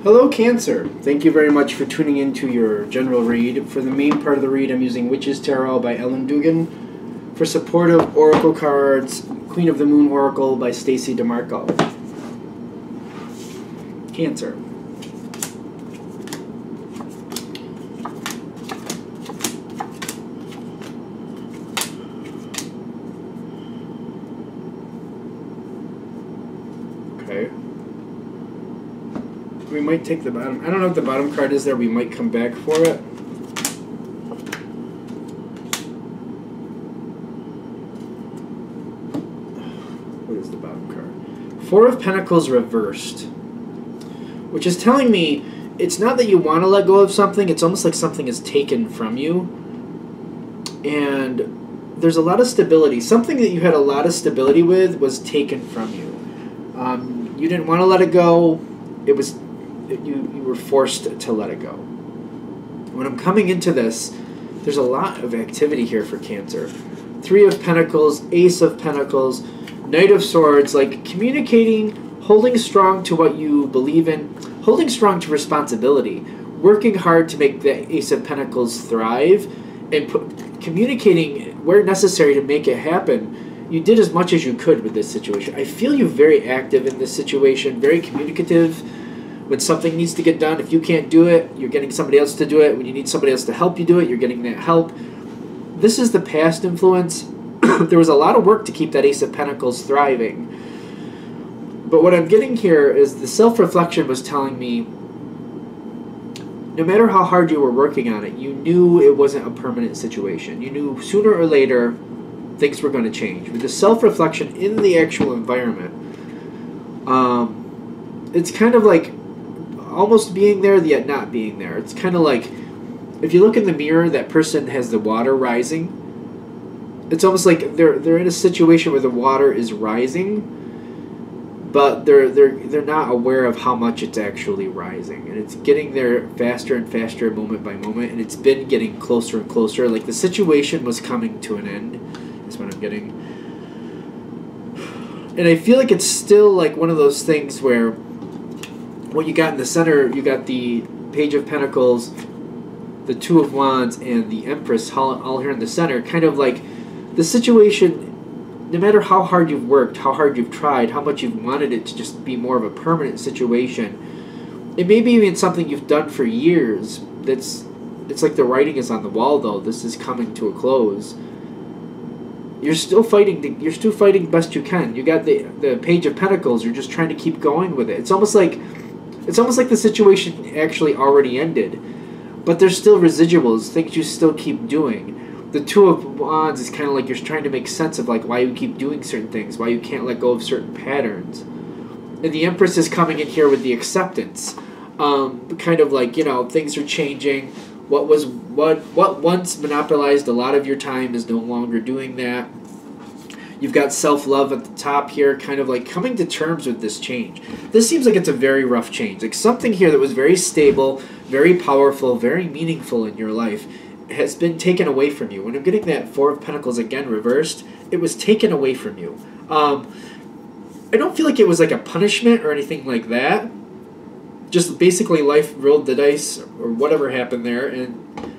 Hello, Cancer. Thank you very much for tuning in to your general read. For the main part of the read, I'm using Witch's Tarot by Ellen Dugan. For supportive oracle cards, Queen of the Moon Oracle by Stacey DeMarco. Cancer. Okay. We might take the bottom. I don't know what the bottom card is there. We might come back for it. What is the bottom card? Four of Pentacles reversed. Which is telling me it's not that you want to let go of something. It's almost like something is taken from you. And there's a lot of stability. Something that you had a lot of stability with was taken from you. You didn't want to let it go. It was... You were forced to let it go. When I'm coming into this, there's a lot of activity here for Cancer. Three of Pentacles, Ace of Pentacles, Knight of Swords, like communicating, holding strong to what you believe in, holding strong to responsibility, working hard to make the Ace of Pentacles thrive, and communicating where necessary to make it happen. You did as much as you could with this situation. I feel you very active in this situation, very communicative. When something needs to get done, if you can't do it, you're getting somebody else to do it. When you need somebody else to help you do it, you're getting that help. This is the past influence. There was a lot of work to keep that Ace of Pentacles thriving. But what I'm getting here is the self-reflection was telling me, no matter how hard you were working on it, you knew it wasn't a permanent situation. You knew sooner or later things were going to change. With the self-reflection in the actual environment, it's kind of like almost being there yet not being there. It's kind of like if you look in the mirror, that person has the water rising. It's almost like they're in a situation where the water is rising, but they're not aware of how much it's actually rising, and it's getting there faster and faster, moment by moment, and it's been getting closer and closer. Like the situation was coming to an end. Is what I'm getting, and I feel like it's still like one of those things where. What you got in the center, you got the Page of Pentacles, the Two of Wands, and the Empress all here in the center. Kind of like the situation, no matter how hard you've worked, how hard you've tried, how much you've wanted it to just be more of a permanent situation. It may be even something you've done for years. It's like the writing is on the wall, though. This is coming to a close. You're still fighting. You're still fighting best you can. You got the Page of Pentacles. You're just trying to keep going with it. It's almost like the situation actually already ended, but there's still residuals, things you still keep doing. The Two of Wands is kind of like you're trying to make sense of like why you keep doing certain things, why you can't let go of certain patterns. And the Empress is coming in here with the acceptance, kind of like, you know, things are changing. What once monopolized a lot of your time is no longer doing that. You've got self-love at the top here, kind of like coming to terms with this change. This seems like it's a very rough change. Like something here that was very stable, very powerful, very meaningful in your life has been taken away from you. When I'm getting that Four of Pentacles again reversed, it was taken away from you. I don't feel like it was like a punishment or anything like that. Just basically life rolled the dice or whatever happened there, and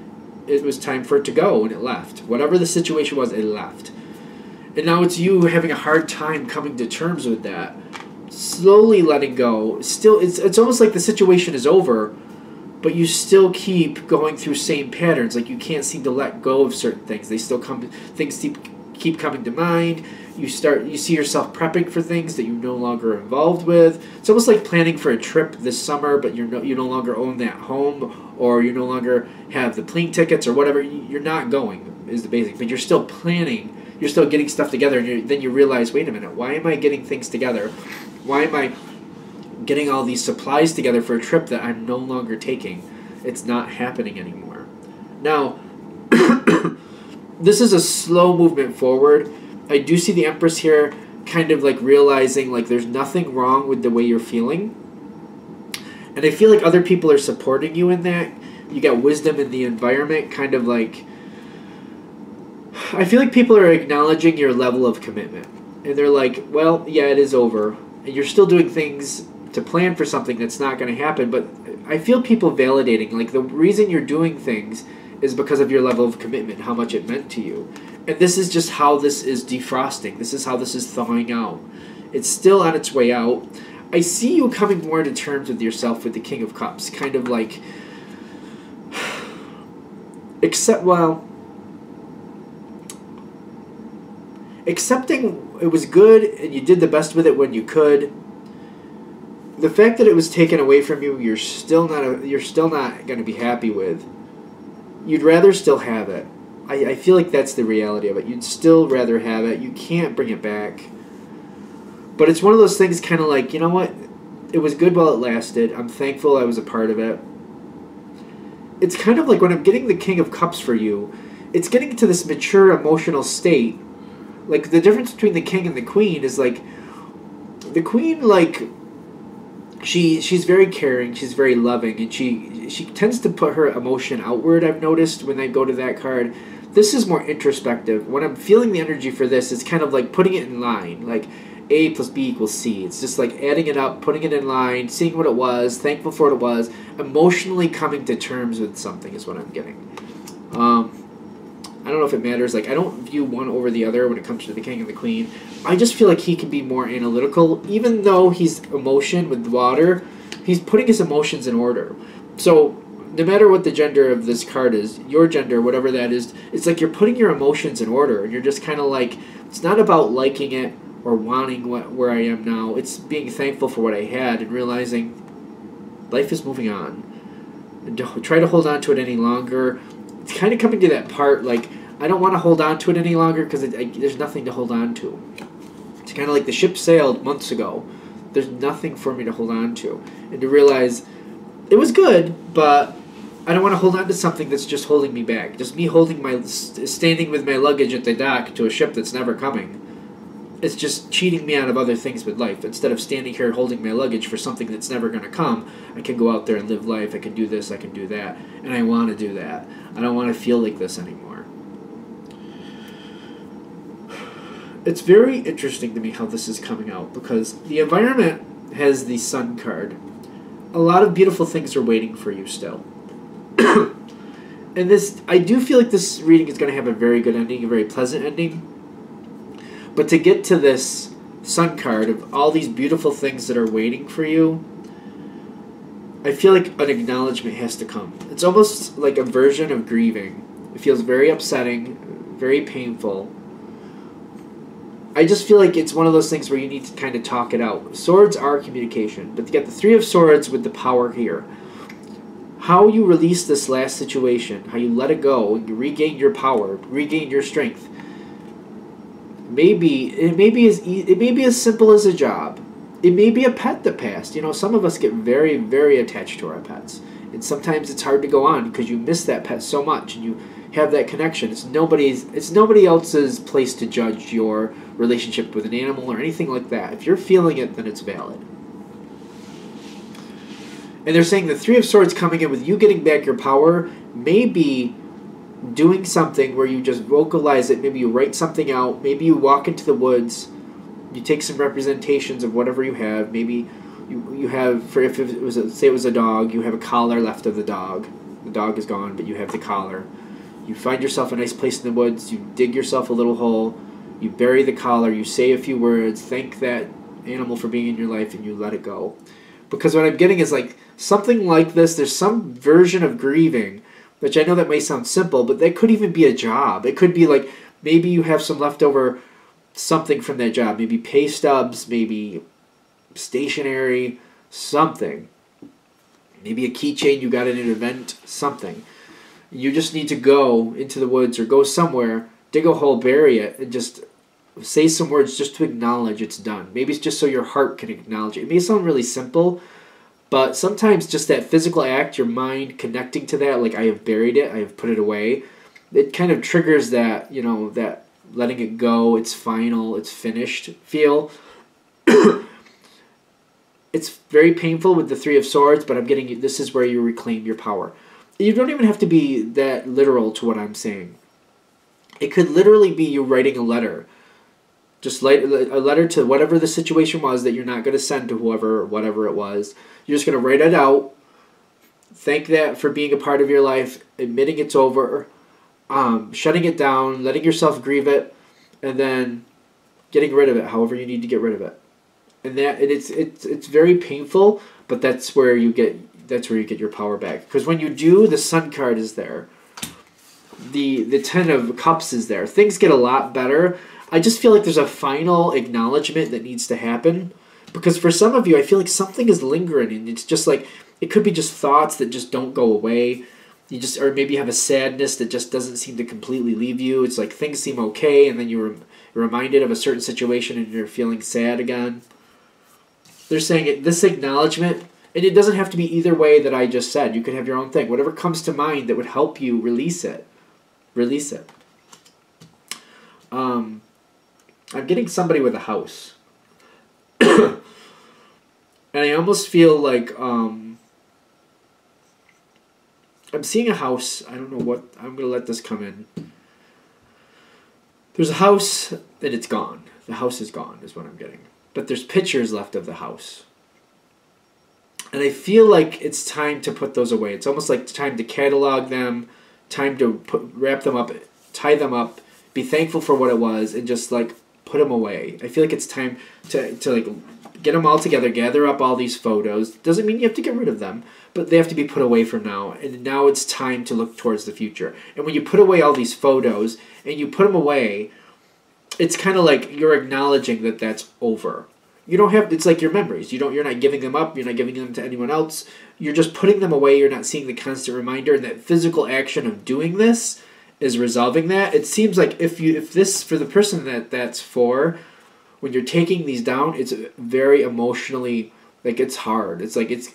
it was time for it to go, and it left. Whatever the situation was, it left. And now it's you having a hard time coming to terms with that. Slowly letting go. Still, it's almost like the situation is over, but you still keep going through same patterns. Like you can't seem to let go of certain things. They still come. Things keep coming to mind. You see yourself prepping for things that you no longer are involved with. It's almost like planning for a trip this summer, but you no longer own that home, or you no longer have the plane tickets or whatever. You're not going is the basic, but you're still planning. You're still getting stuff together, and then you realize, wait a minute, why am I getting things together? Why am I getting all these supplies together for a trip that I'm no longer taking? It's not happening anymore. Now, this is a slow movement forward. I do see the Empress here kind of like realizing like there's nothing wrong with the way you're feeling. And I feel like other people are supporting you in that. You got wisdom in the environment, kind of like... I feel like people are acknowledging your level of commitment. And they're like, well, yeah, it is over. And you're still doing things to plan for something that's not going to happen. But I feel people validating, like the reason you're doing things is because of your level of commitment, how much it meant to you. And this is just how this is defrosting. This is how this is thawing out. It's still on its way out. I see you coming more to terms with yourself with the King of Cups. Kind of like... accepting it was good and you did the best with it when you could. The fact that it was taken away from you, you're still not going to be happy with. You'd rather still have it. I feel like that's the reality of it. You'd still rather have it. You can't bring it back. But it's one of those things kind of like, you know what? It was good while it lasted. I'm thankful I was a part of it. It's kind of like when I'm getting the King of Cups for you, it's getting to this mature emotional state. Like, the difference between the King and the Queen is, like, the Queen, like, she's very caring, she's very loving, and she tends to put her emotion outward, I've noticed, when I go to that card. This is more introspective. When I'm feeling the energy for this, it's kind of like putting it in line. Like, A plus B equals C. It's just like adding it up, putting it in line, seeing what it was, thankful for what it was, emotionally coming to terms with something is what I'm getting. I don't know if it matters. Like, I don't view one over the other when it comes to the King and the Queen. I just feel like he can be more analytical. Even though he's emotion with water, he's putting his emotions in order. So, no matter what the gender of this card is, your gender, whatever that is, it's like you're putting your emotions in order. And you're just kind of like, it's not about liking it or wanting where I am now. It's being thankful for what I had and realizing life is moving on. And don't try to hold on to it any longer. It's kind of coming to that part, like, I don't want to hold on to it any longer because there's nothing to hold on to. It's kind of like the ship sailed months ago. There's nothing for me to hold on to. And to realize it was good, but I don't want to hold on to something that's just holding me back. Just me standing with my luggage at the dock to a ship that's never coming. It's just cheating me out of other things with life. Instead of standing here holding my luggage for something that's never going to come, I can go out there and live life. I can do this, I can do that. And I want to do that. I don't want to feel like this anymore. It's very interesting to me how this is coming out, because the environment has the Sun card. A lot of beautiful things are waiting for you still. And I do feel like this reading is going to have a very good ending, a very pleasant ending. But to get to this Sun card of all these beautiful things that are waiting for you, I feel like an acknowledgement has to come. It's almost like a version of grieving. It feels very upsetting, very painful. I just feel like it's one of those things where you need to kind of talk it out. Swords are communication, but to get the Three of Swords with the power here. How you release this last situation, how you let it go, you regain your power, regain your strength. It may be as simple as a job. It may be a pet that passed. You know, some of us get very, very attached to our pets. And sometimes it's hard to go on because you miss that pet so much and you have that connection. It's nobody else's place to judge your relationship with an animal or anything like that. If you're feeling it, then it's valid. And they're saying the Three of Swords coming in with you getting back your power may be doing something where you just vocalize it. Maybe you write something out. Maybe you walk into the woods. You take some representations of whatever you have. Maybe you have, for if it was say it was a dog, you have a collar left of the dog. The dog is gone, but you have the collar. You find yourself a nice place in the woods. You dig yourself a little hole. You bury the collar. You say a few words. Thank that animal for being in your life, and you let it go. Because what I'm getting is like something like this. There's some version of grieving, which I know that may sound simple, but that could even be a job. It could be like maybe you have some leftover something from that job. Maybe pay stubs, maybe stationery, something. Maybe a keychain you got at an event, something. You just need to go into the woods or go somewhere, dig a hole, bury it, and just say some words just to acknowledge it's done. Maybe it's just so your heart can acknowledge it. It may sound really simple, but sometimes just that physical act, your mind connecting to that, like I have buried it, I have put it away, it kind of triggers that, you know, that letting it go, it's final, it's finished feel. It's very painful with the Three of Swords, but I'm getting this is where you reclaim your power. You don't even have to be that literal to what I'm saying. It could literally be you writing a letter Just a letter to whatever the situation was that you're not going to send to whoever or whatever it was. You're just going to write it out. Thank that for being a part of your life, admitting it's over, shutting it down, letting yourself grieve it, and then getting rid of it however you need to get rid of it. And it's very painful, but that's where you get your power back. Because when you do, the Sun card is there. The Ten of Cups is there. Things get a lot better. I just feel like there's a final acknowledgement that needs to happen. Because for some of you, I feel like something is lingering, and it's just like, it could be just thoughts that just don't go away. Or maybe you have a sadness that just doesn't seem to completely leave you. It's like things seem okay, and then you're reminded of a certain situation, and you're feeling sad again. They're saying this acknowledgement, and it doesn't have to be either way that I just said. You could have your own thing. Whatever comes to mind that would help you release it. Release it. I'm getting somebody with a house. And I almost feel like I'm seeing a house. I don't know what. I'm going to let this come in. There's a house and it's gone. The house is gone is what I'm getting. But there's pictures left of the house. And I feel like it's time to put those away. It's almost like time to catalog them, time to wrap them up, tie them up, be thankful for what it was, and just like put them away. I feel like it's time to like get them all together, gather up all these photos. Doesn't mean you have to get rid of them, but they have to be put away from now. And now it's time to look towards the future. And when you put away all these photos and you put them away, it's kind of like you're acknowledging that that's over. You don't have, it's like your memories. You're not giving them up. You're not giving them to anyone else. You're just putting them away. You're not seeing the constant reminder, and that physical action of doing this is resolving that. It seems like if this, for the person that's for, when you're taking these down, it's very emotionally, like it's hard. It's like, it's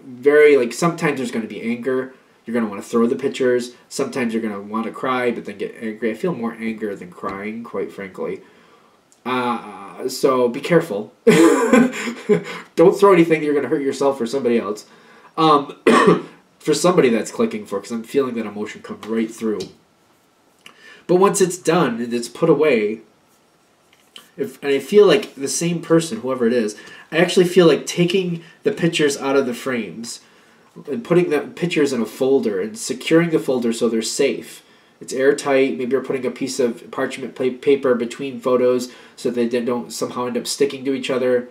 very, like sometimes there's going to be anger. You're going to want to throw the pictures. Sometimes you're going to want to cry, but then get angry. I feel more anger than crying, quite frankly. So be careful. Don't throw anything that you're going to hurt yourself or somebody else. For somebody that's clicking for, because I'm feeling that emotion come right through. But once it's done and it's put away, and I feel like the same person, whoever it is, I actually feel like taking the pictures out of the frames and putting the pictures in a folder and securing the folder so they're safe. It's airtight. Maybe you're putting a piece of parchment paper between photos so that they don't somehow end up sticking to each other.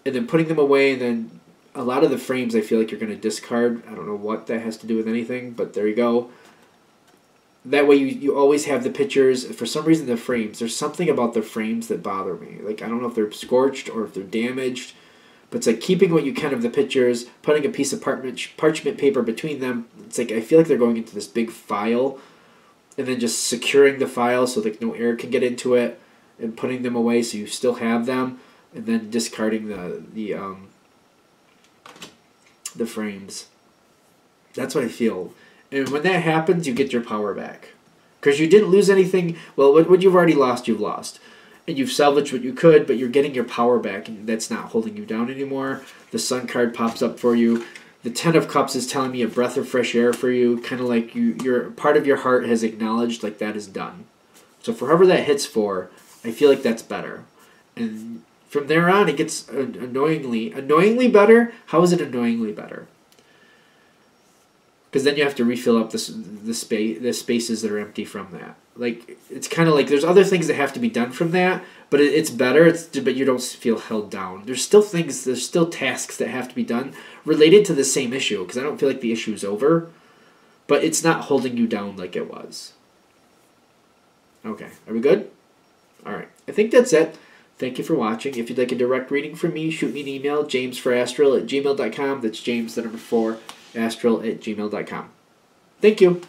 And then putting them away, and then a lot of the frames I feel like you're going to discard. I don't know what that has to do with anything, but there you go. That way you always have the pictures. For some reason, the frames, there's something about the frames that bother me. Like, I don't know if they're scorched or if they're damaged. But it's like keeping what you can of the pictures, putting a piece of parchment paper between them. It's like I feel like they're going into this big file, and then just securing the file so that no air can get into it, and putting them away so you still have them, and then discarding the frames. That's what I feel. And when that happens, you get your power back. Because you didn't lose anything. Well, what you've already lost, you've lost. And you've salvaged what you could, but you're getting your power back, and that's not holding you down anymore. The Sun card pops up for you. The Ten of Cups is telling me a breath of fresh air for you, kind of like your part of your heart has acknowledged like that is done. So for whoever that hits for, I feel like that's better. And from there on, it gets annoyingly better. How is it annoyingly better? Because then you have to refill up the spaces that are empty from that. Like, it's kind of like there's other things that have to be done from that, but it's better. But you don't feel held down. There's still tasks that have to be done related to the same issue, because I don't feel like the issue is over, but it's not holding you down like it was. Okay, are we good? All right, I think that's it. Thank you for watching. If you'd like a direct reading from me, shoot me an email, jamesforastral@gmail.com. That's James, the number 4, astral@gmail.com. Thank you.